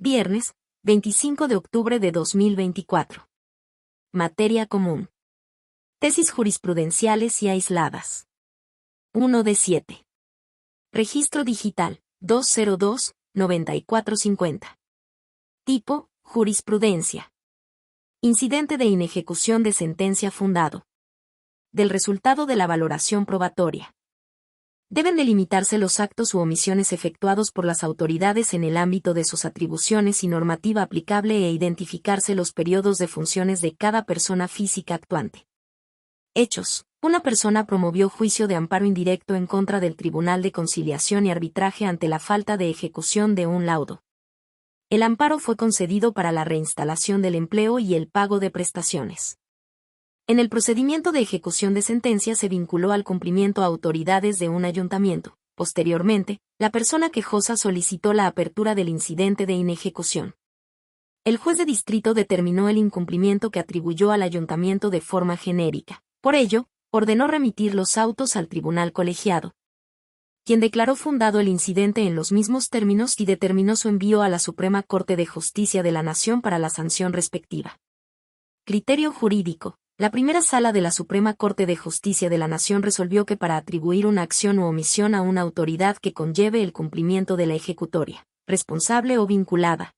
Viernes, 25 de octubre de 2024. Materia común. Tesis jurisprudenciales y aisladas. 1 de 7. Registro digital, 202-9450. Tipo, jurisprudencia. Incidente de inejecución de sentencia fundado. Del resultado de la valoración probatoria. Deben delimitarse los actos u omisiones efectuados por las autoridades en el ámbito de sus atribuciones y normativa aplicable e identificarse los periodos de funciones de cada persona física actuante. Hechos. Una persona promovió juicio de amparo indirecto en contra del Tribunal de Conciliación y Arbitraje ante la falta de ejecución de un laudo. El amparo fue concedido para la reinstalación del empleo y el pago de prestaciones. En el procedimiento de ejecución de sentencia se vinculó al cumplimiento a autoridades de un ayuntamiento. Posteriormente, la persona quejosa solicitó la apertura del incidente de inejecución. El juez de distrito determinó el incumplimiento que atribuyó al ayuntamiento de forma genérica. Por ello, ordenó remitir los autos al tribunal colegiado, quien declaró fundado el incidente en los mismos términos y determinó su envío a la Suprema Corte de Justicia de la Nación para la sanción respectiva. Criterio jurídico. La primera sala de la Suprema Corte de Justicia de la Nación resolvió que para atribuir una acción u omisión a una autoridad que conlleve el cumplimiento de la ejecutoria, responsable o vinculada,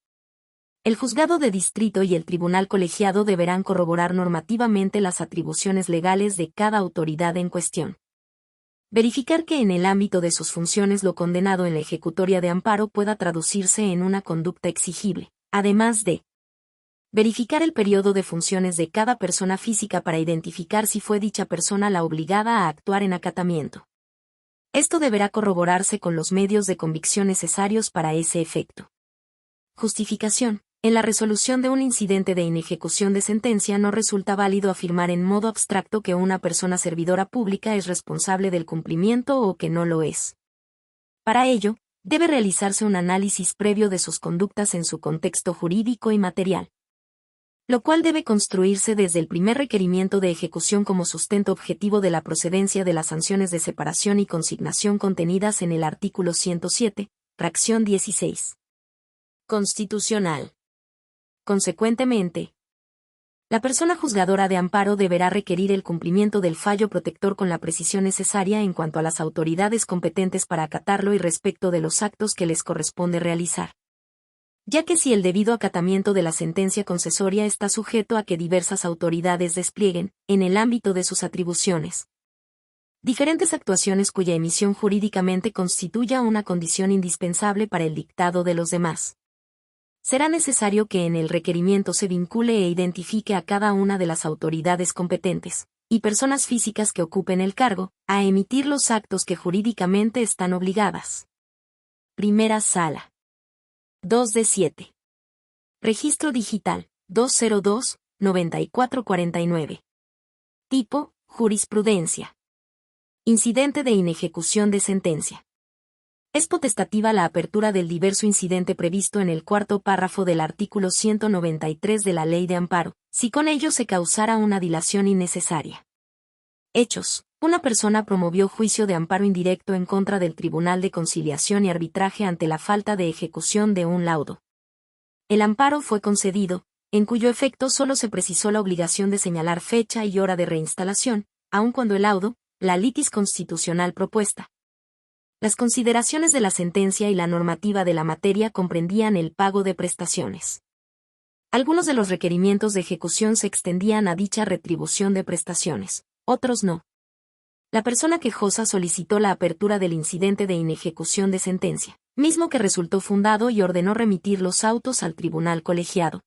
el juzgado de distrito y el tribunal colegiado deberán corroborar normativamente las atribuciones legales de cada autoridad en cuestión. Verificar que en el ámbito de sus funciones lo condenado en la ejecutoria de amparo pueda traducirse en una conducta exigible, además de verificar el periodo de funciones de cada persona física para identificar si fue dicha persona la obligada a actuar en acatamiento. Esto deberá corroborarse con los medios de convicción necesarios para ese efecto. Justificación. En la resolución de un incidente de inejecución de sentencia no resulta válido afirmar en modo abstracto que una persona servidora pública es responsable del cumplimiento o que no lo es. Para ello, debe realizarse un análisis previo de sus conductas en su contexto jurídico y material, lo cual debe construirse desde el primer requerimiento de ejecución como sustento objetivo de la procedencia de las sanciones de separación y consignación contenidas en el artículo 107, fracción 16. Constitucional. Consecuentemente, la persona juzgadora de amparo deberá requerir el cumplimiento del fallo protector con la precisión necesaria en cuanto a las autoridades competentes para acatarlo y respecto de los actos que les corresponde realizar, ya que si el debido acatamiento de la sentencia concesoria está sujeto a que diversas autoridades desplieguen, en el ámbito de sus atribuciones, diferentes actuaciones cuya emisión jurídicamente constituya una condición indispensable para el dictado de los demás, será necesario que en el requerimiento se vincule e identifique a cada una de las autoridades competentes, y personas físicas que ocupen el cargo, a emitir los actos que jurídicamente están obligadas. Primera sala. 2 de 7. Registro digital, 202-9449. Tipo, jurisprudencia. Incidente de inejecución de sentencia. Es potestativa la apertura del diverso incidente previsto en el cuarto párrafo del artículo 193 de la Ley de Amparo, si con ello se causara una dilación innecesaria. Hechos. Una persona promovió juicio de amparo indirecto en contra del Tribunal de Conciliación y Arbitraje ante la falta de ejecución de un laudo. El amparo fue concedido, en cuyo efecto solo se precisó la obligación de señalar fecha y hora de reinstalación, aun cuando el laudo, la litis constitucional propuesta, las consideraciones de la sentencia y la normativa de la materia comprendían el pago de prestaciones. Algunos de los requerimientos de ejecución se extendían a dicha retribución de prestaciones, otros no. La persona quejosa solicitó la apertura del incidente de inejecución de sentencia, mismo que resultó fundado y ordenó remitir los autos al tribunal colegiado,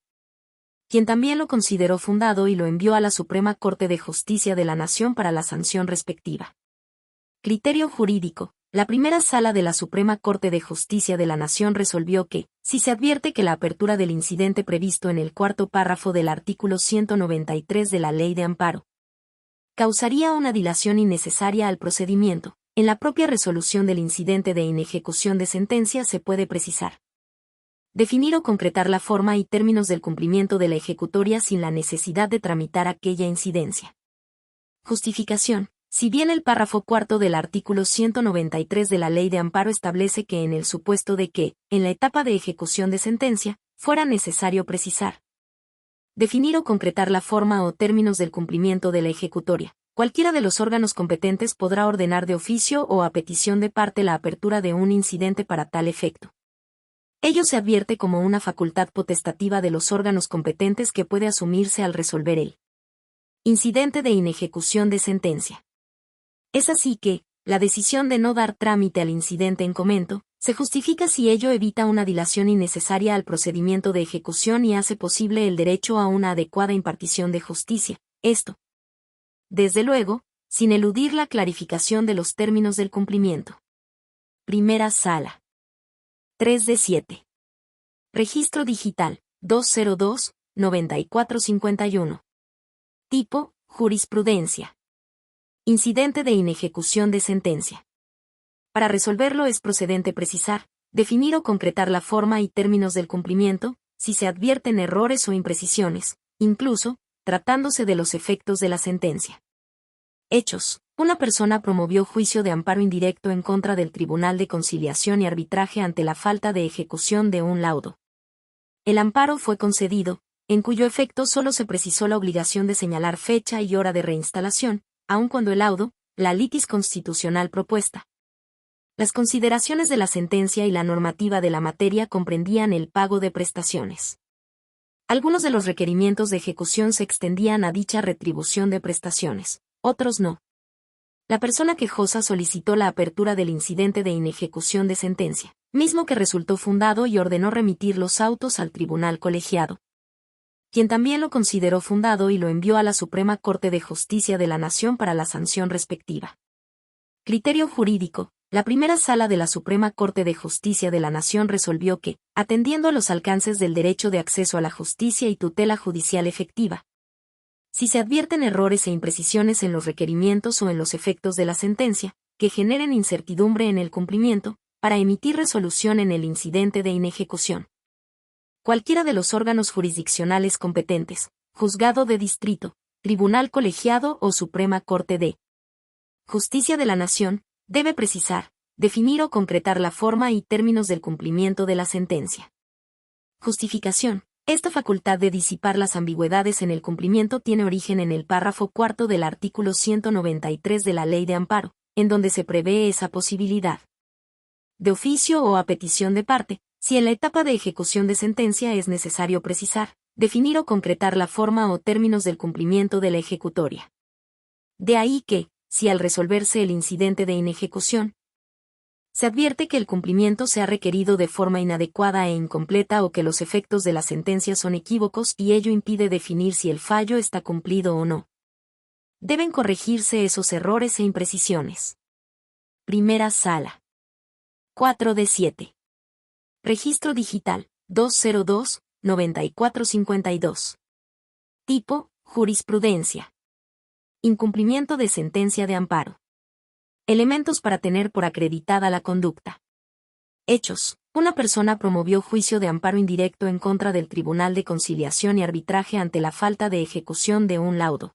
quien también lo consideró fundado y lo envió a la Suprema Corte de Justicia de la Nación para la sanción respectiva. Criterio jurídico. La primera sala de la Suprema Corte de Justicia de la Nación resolvió que, si se advierte que la apertura del incidente previsto en el cuarto párrafo del artículo 193 de la Ley de Amparo causaría una dilación innecesaria al procedimiento, en la propia resolución del incidente de inejecución de sentencia se puede precisar, definir o concretar la forma y términos del cumplimiento de la ejecutoria sin la necesidad de tramitar aquella incidencia. Justificación. Si bien el párrafo cuarto del artículo 193 de la Ley de Amparo establece que en el supuesto de que, en la etapa de ejecución de sentencia, fuera necesario precisar, definir o concretar la forma o términos del cumplimiento de la ejecutoria. Cualquiera de los órganos competentes podrá ordenar de oficio o a petición de parte la apertura de un incidente para tal efecto. Ello se advierte como una facultad potestativa de los órganos competentes que puede asumirse al resolver el incidente de inejecución de sentencia. Es así que, la decisión de no dar trámite al incidente en comento, se justifica si ello evita una dilación innecesaria al procedimiento de ejecución y hace posible el derecho a una adecuada impartición de justicia. Esto, desde luego, sin eludir la clarificación de los términos del cumplimiento. Primera Sala. 3 de 7. Registro digital, 202-9451. Tipo, jurisprudencia. Incidente de inejecución de sentencia. Para resolverlo es procedente precisar, definir o concretar la forma y términos del cumplimiento, si se advierten errores o imprecisiones, incluso, tratándose de los efectos de la sentencia. Hechos. Una persona promovió juicio de amparo indirecto en contra del Tribunal de Conciliación y Arbitraje ante la falta de ejecución de un laudo. El amparo fue concedido, en cuyo efecto solo se precisó la obligación de señalar fecha y hora de reinstalación, aun cuando el laudo, la litis constitucional propuesta. Las consideraciones de la sentencia y la normativa de la materia comprendían el pago de prestaciones. Algunos de los requerimientos de ejecución se extendían a dicha retribución de prestaciones, otros no. La persona quejosa solicitó la apertura del incidente de inejecución de sentencia, mismo que resultó fundado, y ordenó remitir los autos al tribunal colegiado, quien también lo consideró fundado y lo envió a la Suprema Corte de Justicia de la Nación para la sanción respectiva. Criterio jurídico. La primera sala de la Suprema Corte de Justicia de la Nación resolvió que, atendiendo a los alcances del derecho de acceso a la justicia y tutela judicial efectiva, si se advierten errores e imprecisiones en los requerimientos o en los efectos de la sentencia, que generen incertidumbre en el cumplimiento, para emitir resolución en el incidente de inejecución, cualquiera de los órganos jurisdiccionales competentes, juzgado de distrito, tribunal colegiado o Suprema Corte de Justicia de la Nación, debe precisar, definir o concretar la forma y términos del cumplimiento de la sentencia. Justificación. Esta facultad de disipar las ambigüedades en el cumplimiento tiene origen en el párrafo cuarto del artículo 193 de la Ley de Amparo, en donde se prevé esa posibilidad. De oficio o a petición de parte, si en la etapa de ejecución de sentencia es necesario precisar, definir o concretar la forma o términos del cumplimiento de la ejecutoria. De ahí que, si al resolverse el incidente de inejecución, se advierte que el cumplimiento se ha requerido de forma inadecuada e incompleta o que los efectos de la sentencia son equívocos y ello impide definir si el fallo está cumplido o no, deben corregirse esos errores e imprecisiones. Primera Sala. 4 de 7. Registro digital, 202-9452. Tipo, jurisprudencia. Incumplimiento de sentencia de amparo. Elementos para tener por acreditada la conducta. Hechos. Una persona promovió juicio de amparo indirecto en contra del Tribunal de Conciliación y Arbitraje ante la falta de ejecución de un laudo.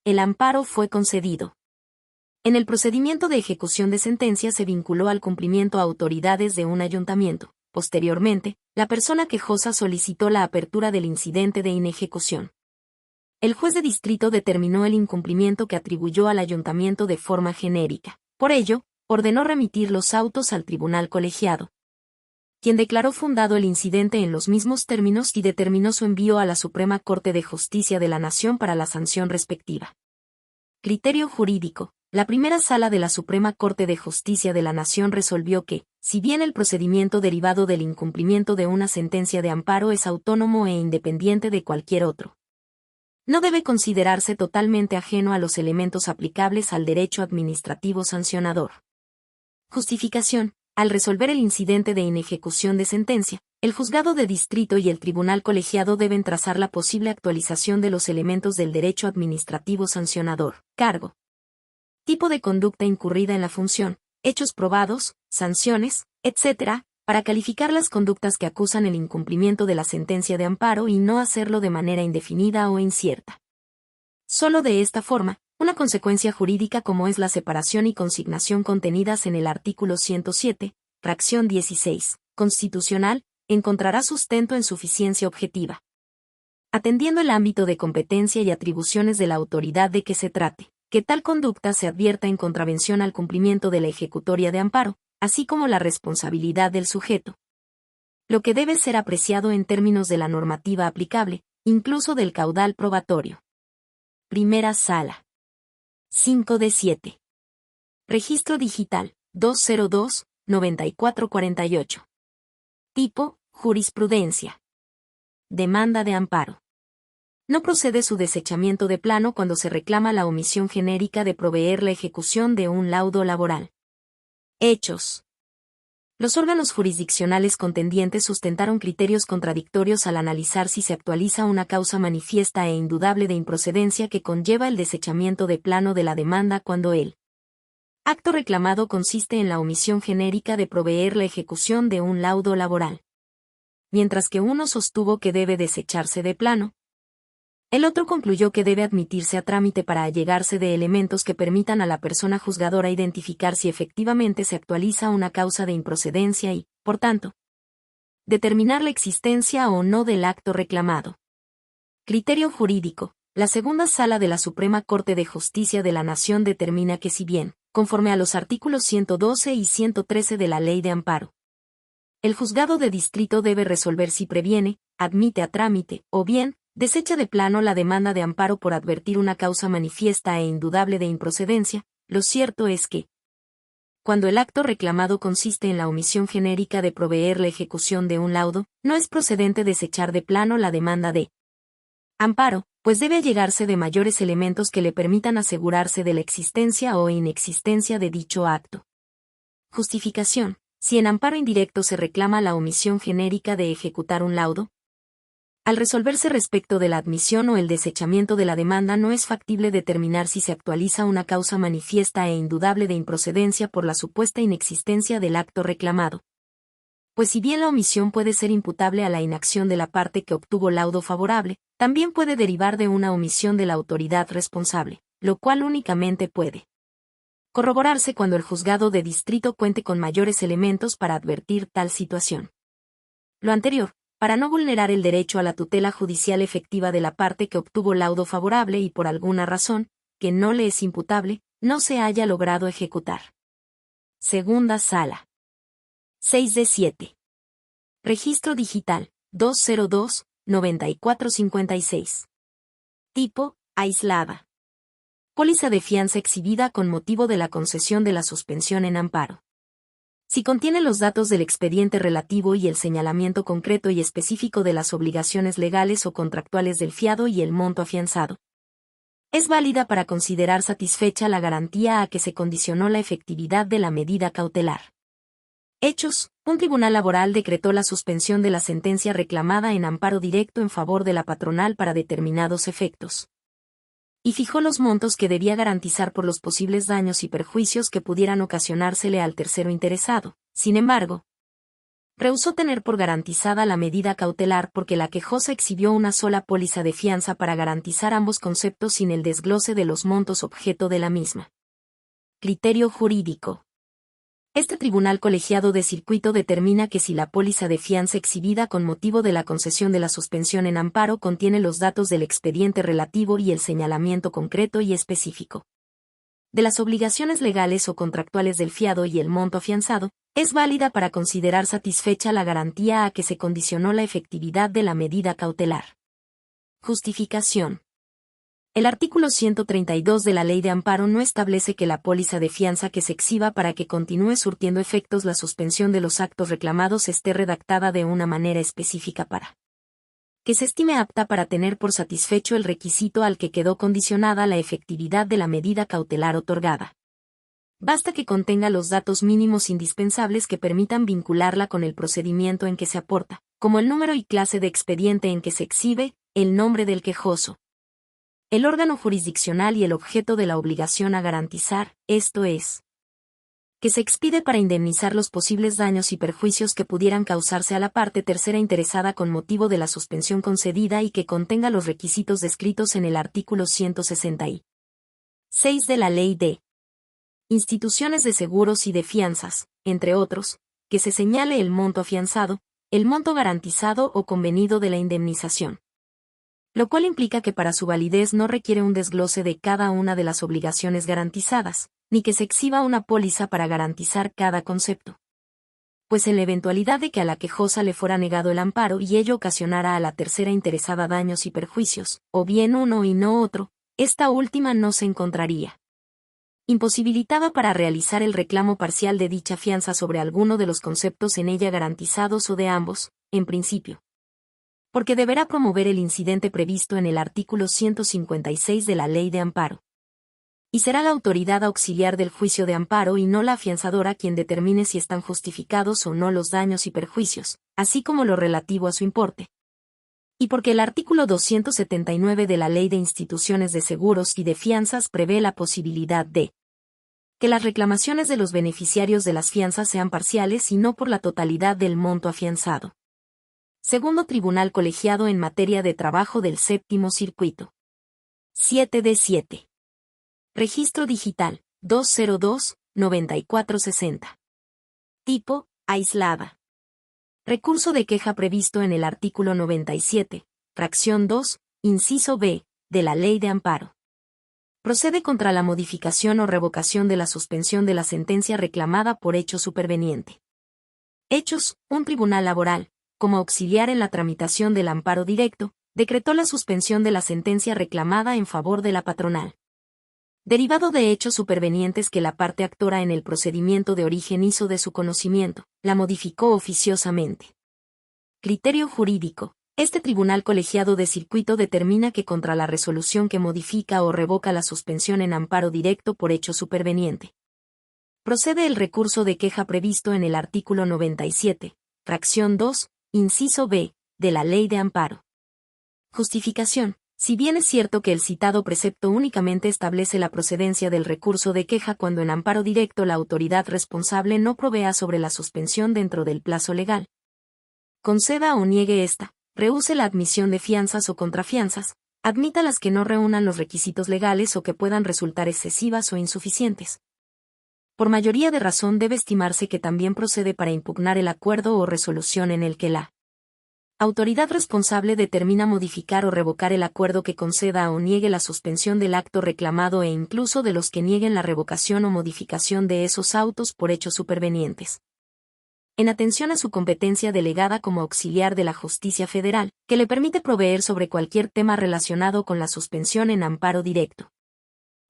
El amparo fue concedido. En el procedimiento de ejecución de sentencia se vinculó al cumplimiento a autoridades de un ayuntamiento. Posteriormente, la persona quejosa solicitó la apertura del incidente de inejecución. El juez de distrito determinó el incumplimiento que atribuyó al ayuntamiento de forma genérica. Por ello, ordenó remitir los autos al tribunal colegiado, quien declaró fundado el incidente en los mismos términos y determinó su envío a la Suprema Corte de Justicia de la Nación para la sanción respectiva. Criterio jurídico. La primera sala de la Suprema Corte de Justicia de la Nación resolvió que, si bien el procedimiento derivado del incumplimiento de una sentencia de amparo es autónomo e independiente de cualquier otro, no debe considerarse totalmente ajeno a los elementos aplicables al derecho administrativo sancionador. Justificación. Al resolver el incidente de inejecución de sentencia, el juzgado de distrito y el tribunal colegiado deben trazar la posible actualización de los elementos del derecho administrativo sancionador, cargo, tipo de conducta incurrida en la función, hechos probados, sanciones, etc., para calificar las conductas que acusan el incumplimiento de la sentencia de amparo y no hacerlo de manera indefinida o incierta. Solo de esta forma, una consecuencia jurídica como es la separación y consignación contenidas en el artículo 107, fracción 16, constitucional, encontrará sustento en suficiencia objetiva, atendiendo el ámbito de competencia y atribuciones de la autoridad de que se trate, que tal conducta se advierta en contravención al cumplimiento de la ejecutoria de amparo, así como la responsabilidad del sujeto, lo que debe ser apreciado en términos de la normativa aplicable, incluso del caudal probatorio. Primera Sala. 5 de 7. Registro digital, 202-9448. Tipo, jurisprudencia. Demanda de amparo. No procede su desechamiento de plano cuando se reclama la omisión genérica de proveer la ejecución de un laudo laboral. Hechos. Los órganos jurisdiccionales contendientes sustentaron criterios contradictorios al analizar si se actualiza una causa manifiesta e indudable de improcedencia que conlleva el desechamiento de plano de la demanda cuando el acto reclamado consiste en la omisión genérica de proveer la ejecución de un laudo laboral. Mientras que uno sostuvo que debe desecharse de plano, el otro concluyó que debe admitirse a trámite para allegarse de elementos que permitan a la persona juzgadora identificar si efectivamente se actualiza una causa de improcedencia y, por tanto, determinar la existencia o no del acto reclamado. Criterio jurídico. La segunda sala de la Suprema Corte de Justicia de la Nación determina que si bien, conforme a los artículos 112 y 113 de la Ley de Amparo, el juzgado de distrito debe resolver si previene, admite a trámite, o bien, desecha de plano la demanda de amparo por advertir una causa manifiesta e indudable de improcedencia, lo cierto es que, cuando el acto reclamado consiste en la omisión genérica de proveer la ejecución de un laudo, no es procedente desechar de plano la demanda de amparo, pues debe allegarse de mayores elementos que le permitan asegurarse de la existencia o inexistencia de dicho acto. Justificación. Si en amparo indirecto se reclama la omisión genérica de ejecutar un laudo, al resolverse respecto de la admisión o el desechamiento de la demanda no es factible determinar si se actualiza una causa manifiesta e indudable de improcedencia por la supuesta inexistencia del acto reclamado. Pues si bien la omisión puede ser imputable a la inacción de la parte que obtuvo laudo favorable, también puede derivar de una omisión de la autoridad responsable, lo cual únicamente puede corroborarse cuando el juzgado de distrito cuente con mayores elementos para advertir tal situación. Lo anterior, para no vulnerar el derecho a la tutela judicial efectiva de la parte que obtuvo laudo favorable y por alguna razón, que no le es imputable, no se haya logrado ejecutar. Segunda Sala. 6 de 7. Registro digital, 202-9456. Tipo, aislada. Póliza de fianza exhibida con motivo de la concesión de la suspensión en amparo. Si contiene los datos del expediente relativo y el señalamiento concreto y específico de las obligaciones legales o contractuales del fiado y el monto afianzado, es válida para considerar satisfecha la garantía a que se condicionó la efectividad de la medida cautelar. Hechos. Un tribunal laboral decretó la suspensión de la sentencia reclamada en amparo directo en favor de la patronal para determinados efectos, y fijó los montos que debía garantizar por los posibles daños y perjuicios que pudieran ocasionársele al tercero interesado. Sin embargo, rehusó tener por garantizada la medida cautelar porque la quejosa exhibió una sola póliza de fianza para garantizar ambos conceptos sin el desglose de los montos objeto de la misma. Criterio jurídico. Este tribunal colegiado de circuito determina que si la póliza de fianza exhibida con motivo de la concesión de la suspensión en amparo contiene los datos del expediente relativo y el señalamiento concreto y específico de las obligaciones legales o contractuales del fiado y el monto afianzado, es válida para considerar satisfecha la garantía a que se condicionó la efectividad de la medida cautelar. Justificación. El artículo 132 de la Ley de Amparo no establece que la póliza de fianza que se exhiba para que continúe surtiendo efectos la suspensión de los actos reclamados esté redactada de una manera específica para que se estime apta para tener por satisfecho el requisito al que quedó condicionada la efectividad de la medida cautelar otorgada. Basta que contenga los datos mínimos indispensables que permitan vincularla con el procedimiento en que se aporta, como el número y clase de expediente en que se exhibe, el nombre del quejoso, el órgano jurisdiccional y el objeto de la obligación a garantizar, esto es, que se expide para indemnizar los posibles daños y perjuicios que pudieran causarse a la parte tercera interesada con motivo de la suspensión concedida y que contenga los requisitos descritos en el artículo 166 de la Ley de Instituciones de Seguros y de Fianzas, entre otros, que se señale el monto afianzado, el monto garantizado o convenido de la indemnización. Lo cual implica que para su validez no requiere un desglose de cada una de las obligaciones garantizadas, ni que se exhiba una póliza para garantizar cada concepto. Pues en la eventualidad de que a la quejosa le fuera negado el amparo y ello ocasionara a la tercera interesada daños y perjuicios, o bien uno y no otro, esta última no se encontraría imposibilitada para realizar el reclamo parcial de dicha fianza sobre alguno de los conceptos en ella garantizados o de ambos, en principio. Porque deberá promover el incidente previsto en el artículo 156 de la Ley de Amparo. Y será la autoridad auxiliar del juicio de amparo y no la afianzadora quien determine si están justificados o no los daños y perjuicios, así como lo relativo a su importe. Y porque el artículo 279 de la Ley de Instituciones de Seguros y de Fianzas prevé la posibilidad de que las reclamaciones de los beneficiarios de las fianzas sean parciales y no por la totalidad del monto afianzado. Segundo Tribunal Colegiado en Materia de Trabajo del Séptimo Circuito. 7D7. Registro Digital, 202-9460. Tipo, aislada. Recurso de queja previsto en el artículo 97, fracción 2, inciso B, de la Ley de Amparo. Procede contra la modificación o revocación de la suspensión de la sentencia reclamada por hecho superveniente. Hechos, un tribunal laboral, como auxiliar en la tramitación del amparo directo, decretó la suspensión de la sentencia reclamada en favor de la patronal. Derivado de hechos supervenientes que la parte actora en el procedimiento de origen hizo de su conocimiento, la modificó oficiosamente. Criterio jurídico. Este tribunal colegiado de circuito determina que contra la resolución que modifica o revoca la suspensión en amparo directo por hecho superveniente, procede el recurso de queja previsto en el artículo 97, fracción 2, inciso B, de la Ley de Amparo. Justificación. Si bien es cierto que el citado precepto únicamente establece la procedencia del recurso de queja cuando en amparo directo la autoridad responsable no provea sobre la suspensión dentro del plazo legal, conceda o niegue esta, rehúse la admisión de fianzas o contrafianzas, admita las que no reúnan los requisitos legales o que puedan resultar excesivas o insuficientes. Por mayoría de razón debe estimarse que también procede para impugnar el acuerdo o resolución en el que la autoridad responsable determina modificar o revocar el acuerdo que conceda o niegue la suspensión del acto reclamado e incluso de los que nieguen la revocación o modificación de esos autos por hechos supervenientes. En atención a su competencia delegada como auxiliar de la Justicia Federal, que le permite proveer sobre cualquier tema relacionado con la suspensión en amparo directo.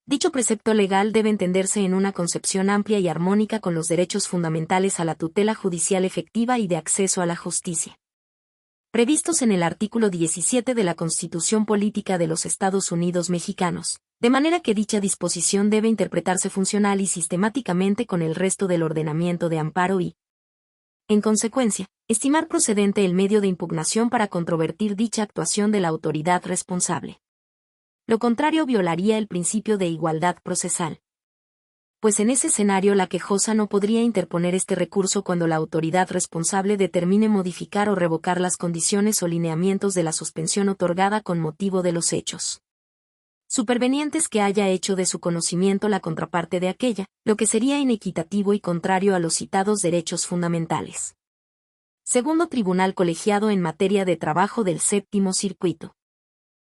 Dicho precepto legal debe entenderse en una concepción amplia y armónica con los derechos fundamentales a la tutela judicial efectiva y de acceso a la justicia, previstos en el artículo 17 de la Constitución Política de los Estados Unidos Mexicanos, de manera que dicha disposición debe interpretarse funcional y sistemáticamente con el resto del ordenamiento de amparo y, en consecuencia, estimar procedente el medio de impugnación para controvertir dicha actuación de la autoridad responsable. Lo contrario violaría el principio de igualdad procesal. Pues en ese escenario la quejosa no podría interponer este recurso cuando la autoridad responsable determine modificar o revocar las condiciones o lineamientos de la suspensión otorgada con motivo de los hechos supervenientes que haya hecho de su conocimiento la contraparte de aquella, lo que sería inequitativo y contrario a los citados derechos fundamentales. Segundo Tribunal Colegiado en Materia de Trabajo del Séptimo Circuito.